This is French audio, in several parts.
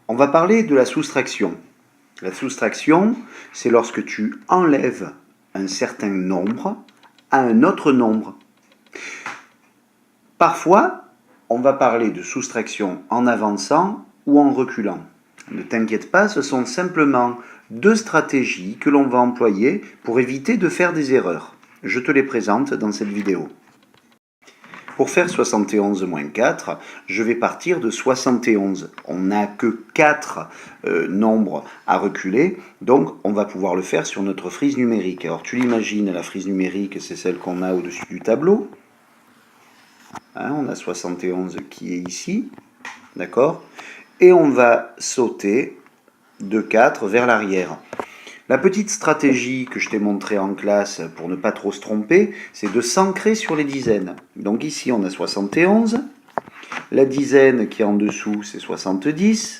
On va parler de la soustraction. La soustraction, c'est lorsque tu enlèves un certain nombre à un autre nombre. Parfois, on va parler de soustraction en avançant ou en reculant. Ne t'inquiète pas, ce sont simplement deux stratégies que l'on va employer pour éviter de faire des erreurs. Je te les présente dans cette vidéo. Pour faire 71 moins 4, je vais partir de 71. On n'a que 4 nombres à reculer, donc on va pouvoir le faire sur notre frise numérique. Alors tu l'imagines, la frise numérique, c'est celle qu'on a au-dessus du tableau. Hein, on a 71 qui est ici, d'accord? Et on va sauter de 4 vers l'arrière. La petite stratégie que je t'ai montrée en classe pour ne pas trop se tromper, c'est de s'ancrer sur les dizaines. Donc ici, on a 71. La dizaine qui est en dessous, c'est 70.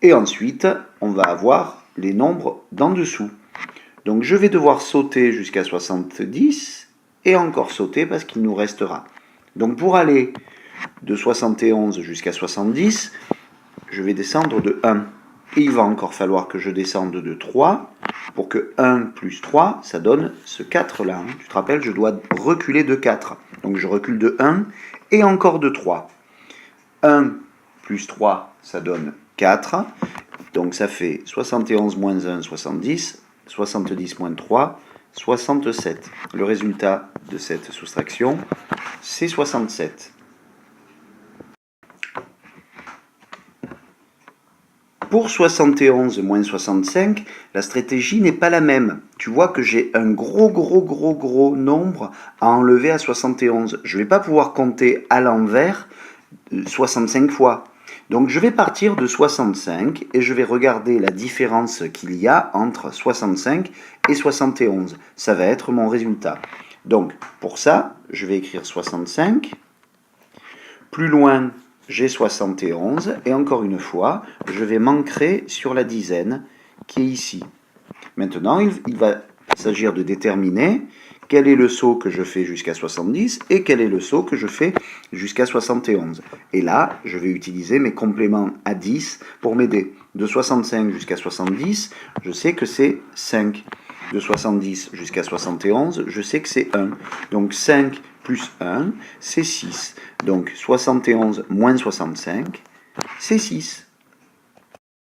Et ensuite, on va avoir les nombres d'en dessous. Donc je vais devoir sauter jusqu'à 70 et encore sauter parce qu'il nous restera. Donc pour aller de 71 jusqu'à 70, je vais descendre de 1. Et il va encore falloir que je descende de 3 pour que 1 plus 3, ça donne ce 4 là. Tu te rappelles, je dois reculer de 4. Donc je recule de 1 et encore de 3. 1 plus 3, ça donne 4. Donc ça fait 71 moins 1, 70. 70 moins 3, 67. Le résultat de cette soustraction, c'est 67. Pour 71 moins 65, la stratégie n'est pas la même. Tu vois que j'ai un gros nombre à enlever à 71. Je ne vais pas pouvoir compter à l'envers 65 fois. Donc je vais partir de 65 et je vais regarder la différence qu'il y a entre 65 et 71. Ça va être mon résultat. Donc pour ça, je vais écrire 65. Plus loin, j'ai 71, et encore une fois, je vais m'ancrer sur la dizaine qui est ici. Maintenant, il va s'agir de déterminer quel est le saut que je fais jusqu'à 70 et quel est le saut que je fais jusqu'à 71. Et là, je vais utiliser mes compléments à 10 pour m'aider. De 65 jusqu'à 70, je sais que c'est 5. De 70 jusqu'à 71, je sais que c'est 1. Donc 5 plus 1, c'est 6. Donc 71 moins 65, c'est 6.